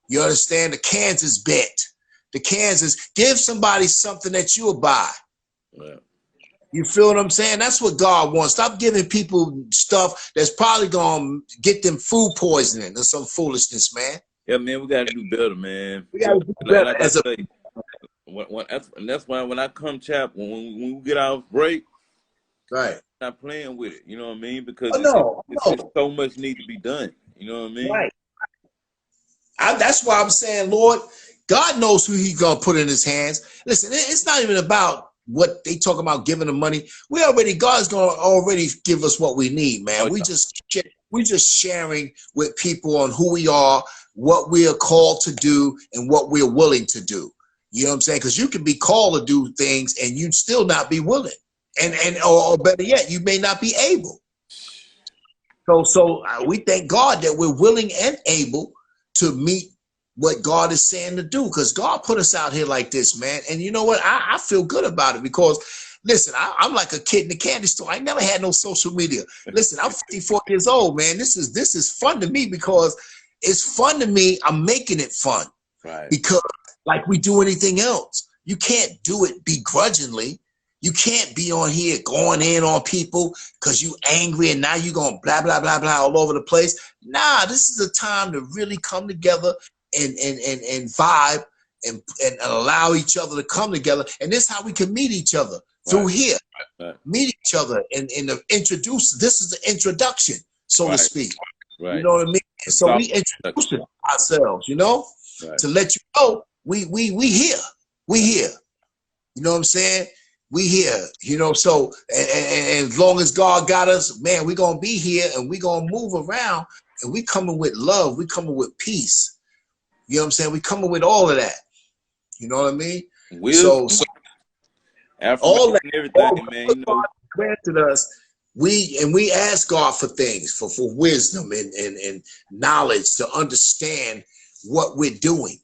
A: You understand? The cans is bent. The cans is give somebody something that you'll buy.
B: Yeah.
A: You feel what I'm saying? That's what God wants. Stop giving people stuff that's probably gonna get them food poisoning or some foolishness, man.
B: Yeah, man, we gotta do better, man.
A: We gotta do
B: Like,
A: better
B: like I
A: as a
B: say, that's why when I come chap, when we get our break,
A: right.
B: I'm not playing with it. You know what I mean? Because
A: Oh no,
B: it's
A: no,
B: so much need to be done. You know what I mean?
A: right. That's why I'm saying, Lord, God knows who He's gonna put in His hands. Listen, it's not even about what they talk about giving them money. God's gonna already give us what we need,
B: Oh
A: man.
B: yeah,
A: We just sharing with people on who we are, what we are called to do, and what we're willing to do. You know what I'm saying? Because you can be called to do things and you'd still not be willing, or better yet, you may not be able. So we thank God that we're willing and able to meet what God is saying to do, because God put us out here like this, man. And you know what? I feel good about it because, listen, I'm like a kid in the candy store. I never had no social media. Listen, I'm 54 years old, man. This is fun to me because it's fun to me. I'm making it fun
B: right,
A: because, like we do anything else, you can't do it begrudgingly. You can't be on here going in on people because you angry and now you're going blah, blah, blah, blah all over the place. Nah, this is a time to really come together and vibe and allow each other to come together. And this is how we can meet each other through
B: right,
A: here.
B: right,
A: Meet each other and introduce. This is the introduction, so to
B: right,
A: speak. You
B: right.
A: know what I mean?
B: A
A: So
B: soft
A: we introduce
B: introduction.
A: ourselves, you know,
B: Right.
A: to let you know we here. We here. You know what I'm saying? We here, you know, so and as long as God got us, man, we're gonna be here and we're gonna move around and we coming with love, we coming with peace. You know what I'm saying? We coming with all of that. You know what I mean? So
B: Wisdom,
A: all
B: affirmation,
A: that,
B: and everything,
A: all
B: man.
A: what
B: You
A: God
B: know,
A: granted us, we ask God for things, for wisdom and knowledge to understand what we're doing.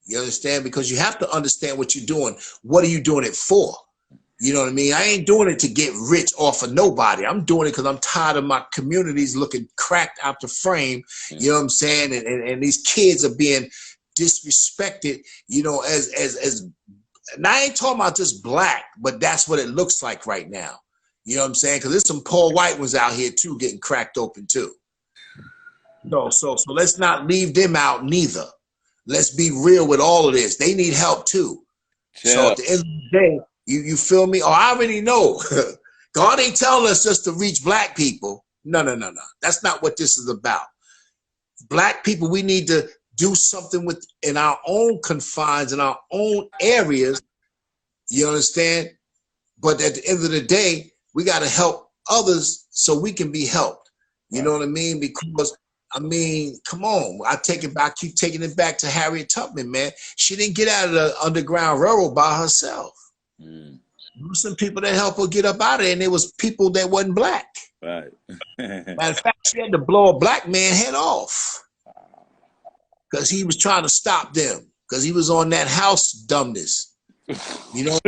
A: You understand? Because you have to understand what you're doing. What are you doing it for? You know what I mean? I ain't doing it to get rich off of nobody. I'm doing it because I'm tired of my communities looking cracked out the frame. You know what I'm saying? And these kids are being disrespected, you know, as and I ain't talking about just black, but that's what it looks like right now. You know what I'm saying? Because there's some poor white ones out here too getting cracked open too. So let's not leave them out neither. Let's be real with all of this. They need help too. So at
B: child.
A: the end of the day, you feel me? Oh, I already know. God ain't telling us just to reach black people. No, no, no, no. That's not what this is about. Black people, we need to do something with in our own confines, in our own areas. You understand? But at the end of the day, we got to help others so we can be helped. You know
B: Right.
A: what I mean? Because I mean, come on. I take it back, keep taking it back to Harriet Tubman, man. She didn't get out of the Underground Railroad by herself.
B: Mm,
A: There were some people that helped her get up out of it, and it was people that wasn't black.
B: right.
A: Matter of fact, she had to blow a black man head off because he was trying to stop them because he was on that house dumbness. You know,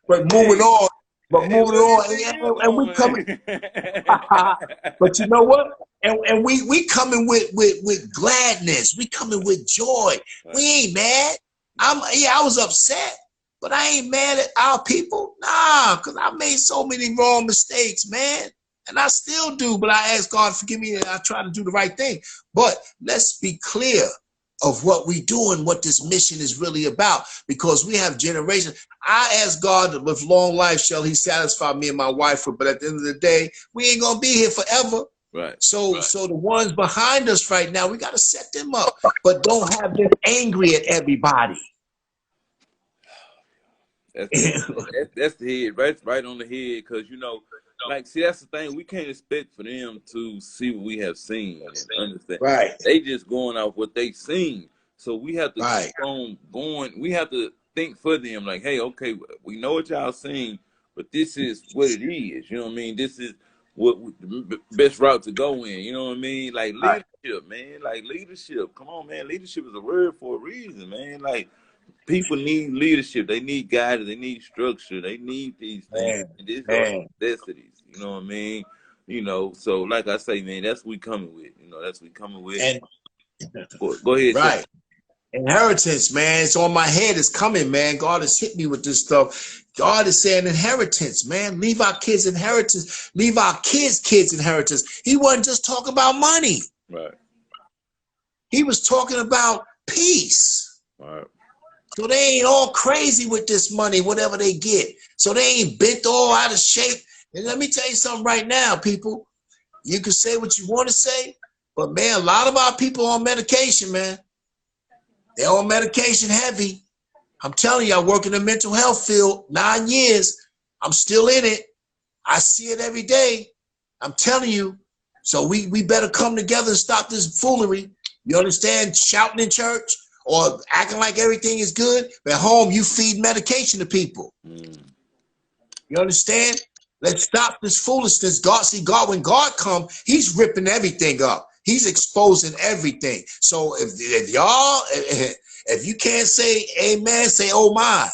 A: but moving
B: Hey,
A: on,
B: hey, where do you think you're
A: and we coming.
B: going?
A: But you know what? And we coming with gladness. We coming with joy. We
B: Right,
A: ain't mad. I was upset, but I ain't mad at our people. Nah, because I made so many wrong mistakes, man. And I still do, but I ask God forgive me and I try to do the right thing. But let's be clear of what we do and what this mission is really about, because we have generations. I ask God that with long life shall he satisfy me and my wife with, but at the end of the day, we ain't gonna be here forever.
B: right.
A: So the ones behind us right now, we gotta set them up, but don't have them angry at everybody.
B: That's the head, right on the head. Because you know, like, see, that's the thing. We can't expect for them to see what we have seen and understand.
A: Right,
B: They just going off what they seen. So we have to keep
A: right,
B: on going. We have to think for them, like, hey, okay, we know what y'all seen, but this is what it is. You know what I mean? This is what the best route to go in. You know what I mean? Like
A: Right.
B: leadership, man. Like leadership. Come on, man. Leadership is a word for a reason, man. Like people need leadership. They need guidance. They need structure. They need these things.
A: Man,
B: And these are
A: man.
B: necessities. You know what I mean? You know, so like I say, man, that's what we coming with. You know, that's what we coming with.
A: And
B: Go ahead, Sean.
A: right. Inheritance, man. It's on my head. It's coming, man. God has hit me with this stuff. God is saying inheritance, man. Leave our kids inheritance. Leave our kids inheritance. He wasn't just talking about money.
B: Right.
A: He was talking about peace.
B: Right.
A: So they ain't all crazy with this money, whatever they get. So they ain't bent all out of shape. And let me tell you something right now, people. You can say what you want to say, but man, a lot of our people on medication, man. They're on medication heavy. I'm telling you, I work in the mental health field 9 years. I'm still in it. I see it every day. I'm telling you. So we better come together and stop this foolery. You understand? Shouting in church or acting like everything is good. But at home, you feed medication to people. You understand? Let's stop this foolishness. God, see, God, when God comes, he's ripping everything up. He's exposing everything. So if y'all, if you can't say amen, say oh my.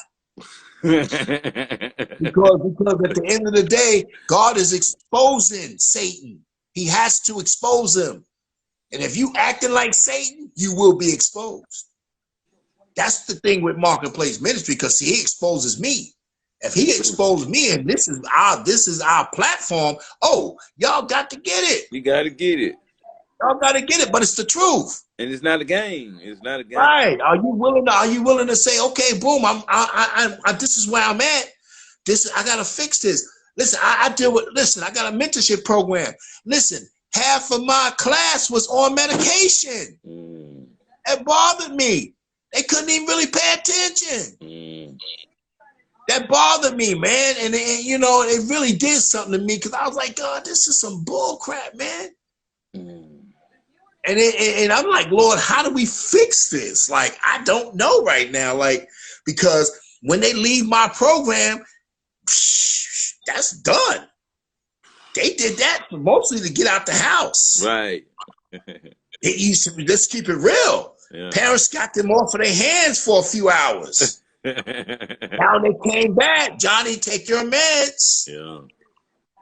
A: because at the end of the day, God is exposing Satan. He has to expose him. And if you acting like Satan, you will be exposed. That's the thing with Marketplace Ministry, because he exposes me. If he exposed me and this is our platform, oh, y'all got to get it.
B: You got to get it.
A: Y'all got to get it, but it's the truth.
B: And it's not a game. It's not a game.
A: Right. Are you willing to say, okay, boom, this is where I'm at. I got to fix this. Listen, I got a mentorship program. Listen, half of my class was on medication. It bothered me. They couldn't even really pay attention. That bothered me, man. And you know, it really did something to me, because I was like, God, this is some bull crap, man. And I'm like, Lord, how do we fix this? Like, I don't know right now. Like, because when they leave my program, that's done. They did that mostly to get out the house.
B: Right.
A: Let's keep it real. Yeah. Parents got them off of their hands for a few hours. Now they came back. Johnny, take your meds.
B: Yeah.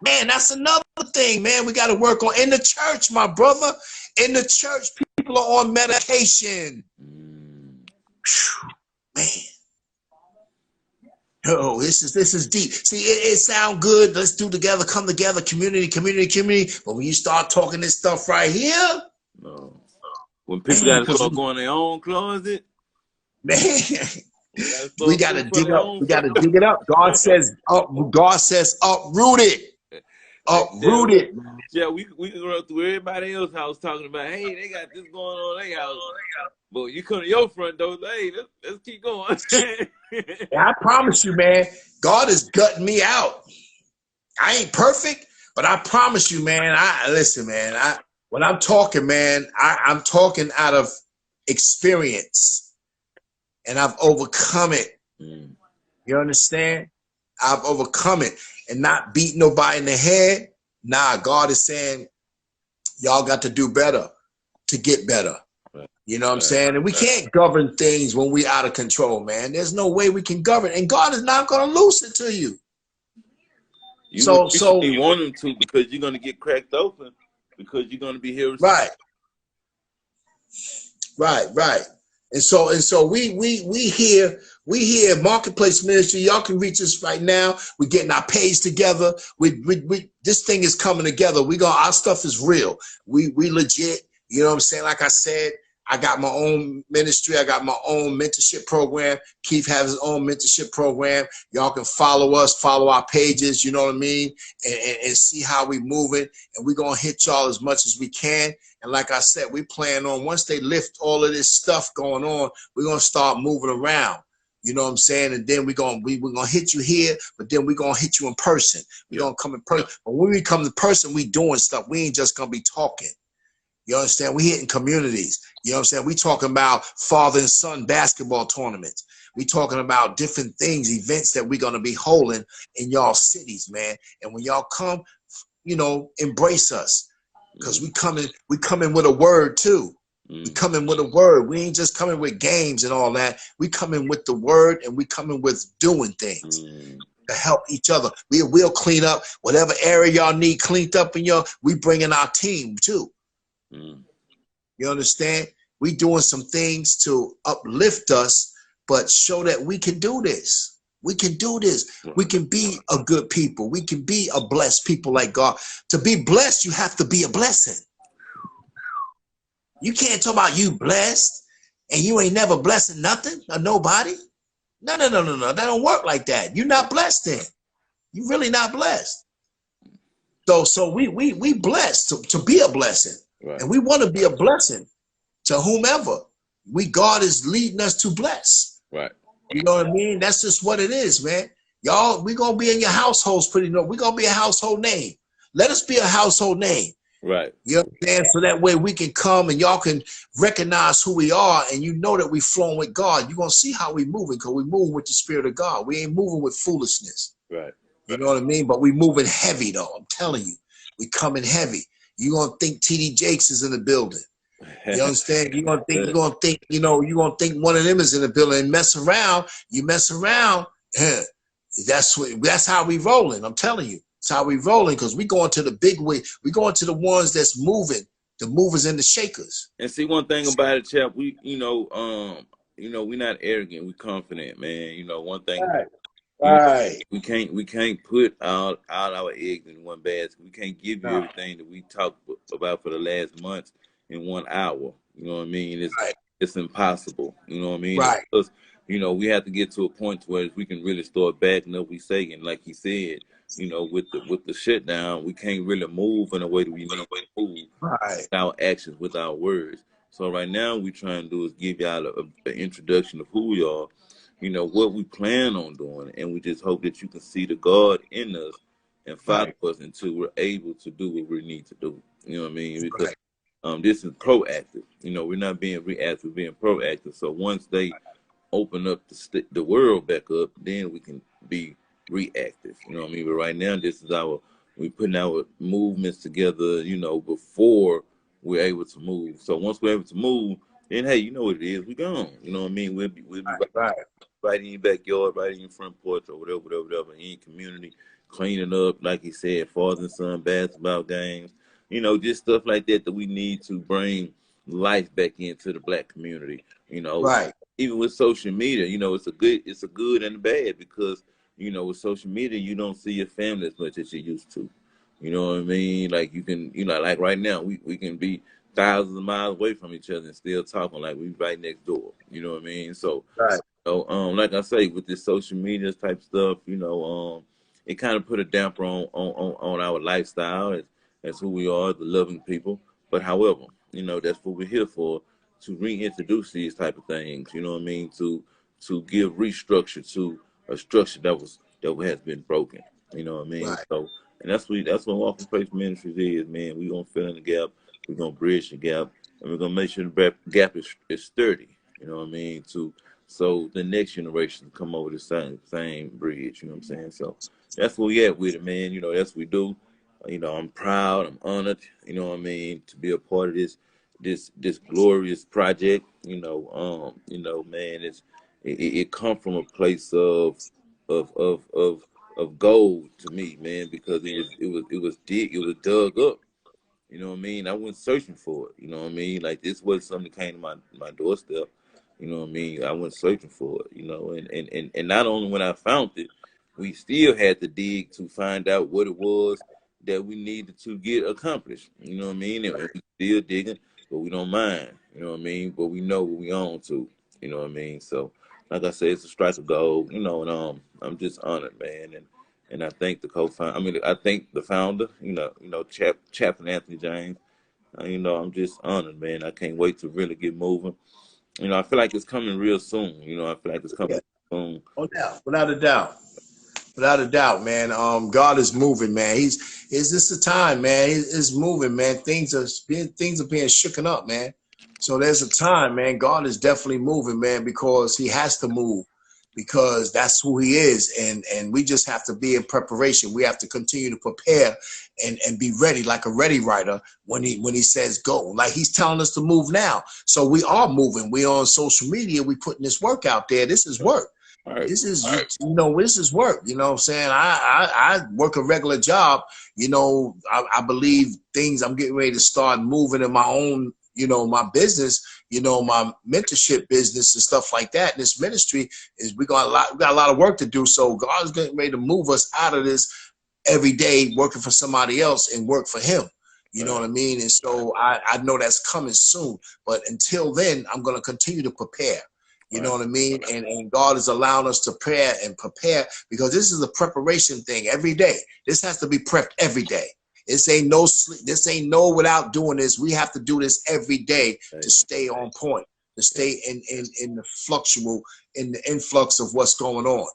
A: Man, that's another thing, man. We got to work on in the church, my brother. In the church, people are on medication. Whew, man. Oh, this is deep. See, it sounds good. Let's do together, come together, community. But when you start talking this stuff right here,
B: no. When people got to start going their own closet,
A: man, we got to dig up. We got to dig it up. God says uproot it. Uproot it.
B: Yeah, we can run through everybody else's house talking about, hey, they got this going on in their house. But you come to your front door, hey, let's keep going.
A: I promise you, man, God is gutting me out. I ain't perfect, but I promise you, man, listen, man, when I'm talking, man, I'm talking out of experience, and I've overcome it. You understand? I've overcome it and not beat nobody in the head. Nah, God is saying, y'all got to do better to get better. You know what I'm saying? And we can't govern things when we out of control, man. There's no way we can govern, and God is not going to loose it to you.
B: You want him to, because you're going to get cracked open, because you're going to be here.
A: Right. And so we here Marketplace Ministry. Y'all can reach us right now. We're getting our page together. This thing is coming together. Our stuff is real. We legit. You know what I'm saying? Like I said, I got my own ministry. I got my own mentorship program. Keith has his own mentorship program. Y'all can follow us, follow our pages, you know what I mean? And see how we moving. And we're going to hit y'all as much as we can. And like I said, we plan on, once they lift all of this stuff going on, we're going to start moving around. You know what I'm saying? And then we're going to hit you here, but then we're going to hit you in person. We're going to come in person. But when we come in person, we doing stuff. We ain't just going to be talking. You understand? We hitting communities. You know what I'm saying? We talking about father and son basketball tournaments. We talking about different things, events that we're going to be holding in y'all cities, man. And when y'all come, embrace us. Because
B: Mm,
A: we coming with a word too. We
B: mm,
A: coming with a word. We ain't just coming with games and all that. We coming with the word, and we coming with doing things
B: mm,
A: to help each other. We'll clean up whatever area y'all need cleaned up in we bring in our team too.
B: mm.
A: You understand? We doing some things to uplift us, but show that we can do this. We can do this. We
B: Right,
A: can be a good people. We can be a blessed people like God. To be blessed, you have to be a blessing. You can't talk about you blessed and you ain't never blessing nothing or nobody. No, no, no, no, no. That don't work like that. You're not blessed then. You're really not blessed. So we blessed to be a blessing.
B: right,
A: And we want to be a blessing to whomever God is leading us to bless.
B: right,
A: You know what I mean? That's just what it is, man. Y'all, we gonna be in your households pretty much. We gonna be a household name. Let us be a household name.
B: right,
A: You understand? So that way we can come and y'all can recognize who we are, and you know that we flowing with God. You're gonna see how we moving, because we moving with the spirit of God. We ain't moving with foolishness.
B: right.
A: You know what I mean? But we moving heavy though. I'm telling you, we coming heavy. You gonna think TD Jakes is in the building. You understand? You're gonna think one of them is in the building and mess around. You mess around, eh, that's how we rolling. I'm telling you. That's how we rolling, because we going to the big way. We going to the ones that's moving, the movers and the shakers.
B: And see, one thing about it, chap, we're not arrogant, we confident, man. One thing about
A: Right.
B: you know,
A: Right.
B: we can't put all our eggs in one basket. We can't give you
A: No.
B: everything that we talked about for the last months in 1 hour. You know what I mean?
A: Right.
B: It's impossible. You know what I mean?
A: Right.
B: Because we have to get to a point where we can really start backing up. We say, and like he said, with the shutdown, we can't really move in a way that we need to move
A: Right.
B: our actions, with our words. So right now, we trying to do is give y'all an introduction of who we are, what we plan on doing, and we just hope that you can see the God in us and follow
A: Right.
B: us until we're able to do what we need to do. You know what I mean? Because
A: Right.
B: this is proactive. We're not being reactive, we're being proactive. So once they open up the world back up, then we can be reactive. You know what I mean? But right now, this is we putting our movements together. Before we're able to move. So once we're able to move, then hey, you know what it is? We gone. You know what I mean? We'll be
A: Right.
B: right in your backyard, right in your front porch, or whatever, in your community, cleaning up, like he said, father and son basketball games. Just stuff like that we need to bring life back into the black community.
A: Right.
B: Even with social media, it's a good and a bad, because with social media you don't see your family as much as you used to. You know what I mean? Like you can, like right now we can be thousands of miles away from each other and still talking like we right next door. You know what I mean? So
A: Right.
B: like I say, with this social media type stuff, it kind of put a damper on our lifestyle as who we are, the loving people. But however, that's what we're here for, to reintroduce these type of things. You know what I mean? To give restructure to a structure that has been broken. You know what I mean?
A: Right.
B: So, and that's what Walking Place Ministries is, man. We're gonna fill in the gap. We're gonna bridge the gap, and we're gonna make sure the gap is sturdy. You know what I mean? So the next generation come over the same bridge. You know what I'm saying? So that's where we at with it, man. That's what we do. I'm proud. I'm honored. You know what I mean, to be a part of this glorious project. Man, it come from a place of of of of gold to me, man, because it was dug up. You know what I mean? I went searching for it. You know what I mean? Like, this wasn't something that came to my doorstep. You know what I mean? I went searching for it. And not only when I found it, we still had to dig to find out what it was that we needed to get accomplished. You know what I mean? And we still digging, but we don't mind. You know what I mean? But we know what we own to. You know what I mean? So, like I said, it's a strike of gold. And I'm just honored, man. And I thank the co-founder. I mean, I thank the founder. Chaplain Anthony James. I'm just honored, man. I can't wait to really get moving. I feel like it's coming real soon. I feel like it's coming
A: Yeah.
B: soon.
A: Oh, yeah. Without a doubt. Without a doubt, man. God is moving, man. Is this the time, man? It's moving, man. Things are being shooken up, man. So there's a time, man. God is definitely moving, man, because He has to move. because that's who he is, and we just have to be in preparation. We have to continue to prepare and be ready, like a ready writer when he says go. Like he's telling us to move now, so we are moving. We on social media. We putting this work out there. This is work.
B: All right.
A: This is, this is work. You know what I'm saying? I work a regular job. I believe things, I'm getting ready to start moving in my own, my business, my mentorship business and stuff like that. And this ministry is, we got a lot of work to do. So God's getting ready to move us out of this every day working for somebody else and work for him. You know what I mean? And so I know that's coming soon. But until then, I'm going to continue to prepare. You know what I mean? And God is allowing us to prepare because this is a preparation thing every day. This has to be prepped every day. This ain't no sleep. This ain't no without doing this. We have to do this every day to stay on point, to stay in the influx of what's going on.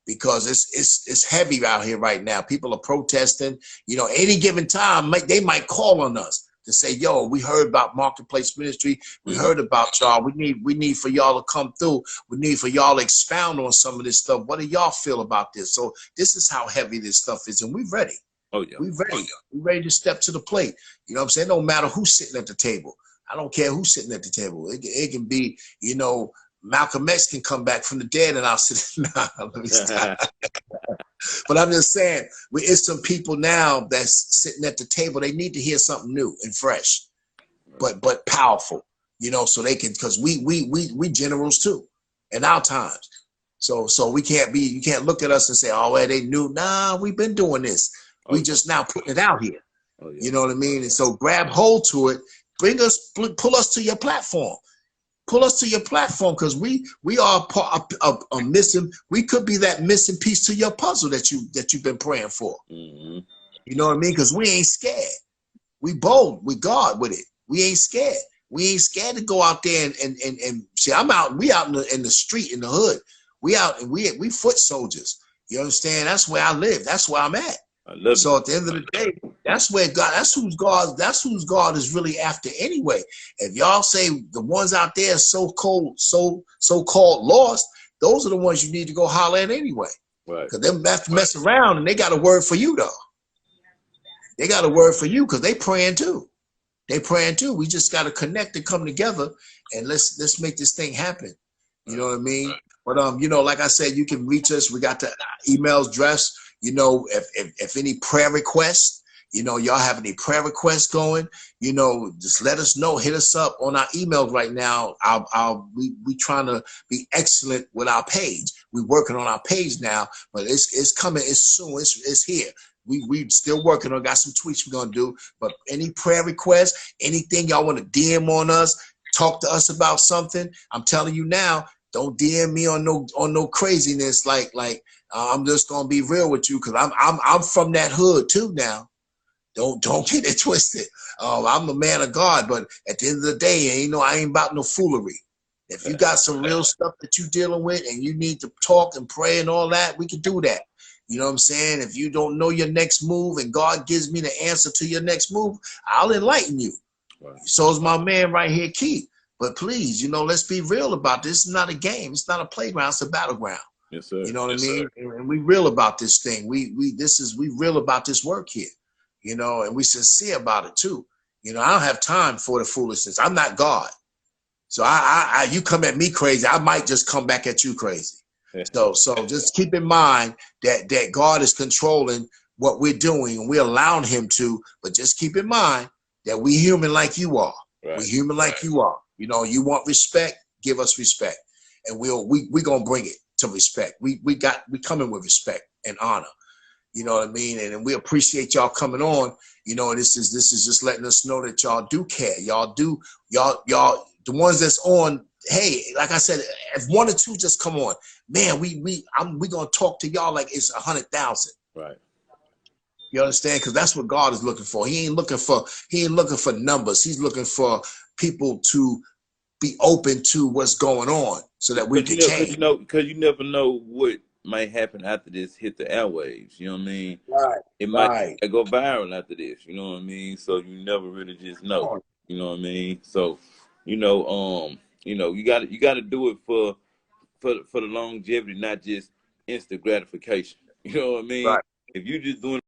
A: Because it's heavy out here right now. People are protesting. Any given time, they might call on us to say, yo, we heard about Marketplace Ministry. We heard about y'all. We need for y'all to come through. We need for y'all to expound on some of this stuff. What do y'all feel about this? So this is how heavy this stuff is, and we're ready.
B: Oh yeah.
A: We're ready. We're ready to step to the plate. You know what I'm saying? No matter who's sitting at the table. I don't care who's sitting at the table. It can be, Malcolm X can come back from the dead and I'll sit. Nah, let me stop. But I'm just saying, it's some people now that's sitting at the table. They need to hear something new and fresh, but powerful. So they can, because we generals too, in our times. So you can't look at us and say, oh, well, they knew. Nah, we've been doing this. We just now putting it out here. You know what I mean? And so grab hold to it. Pull us to your platform. Pull us to your platform, because we are part of missing. We could be that missing piece to your puzzle that you've been praying for. You know what I mean? Because we ain't scared. We bold. We God with it. We ain't scared. We ain't scared to go out there and see. We out in the street, in the hood. We out and we foot soldiers. You understand? That's where I live. That's where I'm at. So at the end of the day, that's where God. That's who's God is really after anyway. If y'all say the ones out there so-called lost, those are the ones you need to go holler at anyway. Right. Because them have to mess around, and they got a word for you though. They got a word for you because they praying too. They praying too. We just got to connect and come together, and let's make this thing happen. You know what I mean? But like I said, you can reach us. We got the emails address. If any prayer requests, y'all have any prayer requests going, just let us know. Hit us up on our email right now. We trying to be excellent with our page. We're working on our page now, but it's coming. It's soon. It's here. We still working on. Got some tweaks we're gonna do. But any prayer requests, anything y'all want to DM on us, talk to us about something. I'm telling you now. Don't DM me on no craziness like. I'm just gonna be real with you, because I'm from that hood too now. Don't get it twisted. I'm a man of God, but at the end of the day, I ain't about no foolery. If you got some real stuff that you dealing with and you need to talk and pray and all that, we can do that. You know what I'm saying? If you don't know your next move and God gives me the answer to your next move, I'll enlighten you. Right. So is my man right here, Keith. But please, let's be real about this. It's not a game. It's not a playground. It's a battleground. Yes, sir. You know what I mean? And we real about this thing. We real about this work here, and we sincere about it too. I don't have time for the foolishness. I'm not God. So you come at me crazy, I might just come back at you crazy. So just keep in mind that God is controlling what we're doing, and we're allowing him to, but just keep in mind that we human like you are. Right. We're human like you are. You want respect, give us respect. And we're gonna bring it to respect. We coming with respect and honor. You know what I mean? And we appreciate y'all coming on. This is just letting us know that y'all do care. Y'all the ones that's on, hey, like I said, if one or two just come on, man, we gonna talk to y'all like it's 100,000. Right. You understand? Because that's what God is looking for. He ain't looking for numbers. He's looking for people to be open to what's going on, so that we can change.
B: Because you never know what might happen after this hit the airwaves. You know what I mean?
A: Right.
B: It might go viral after this. You know what I mean? So you never really just know. You know what I mean? So you got to do it for for the longevity, not just instant gratification. You know what I mean?
C: Right.
B: If you just doing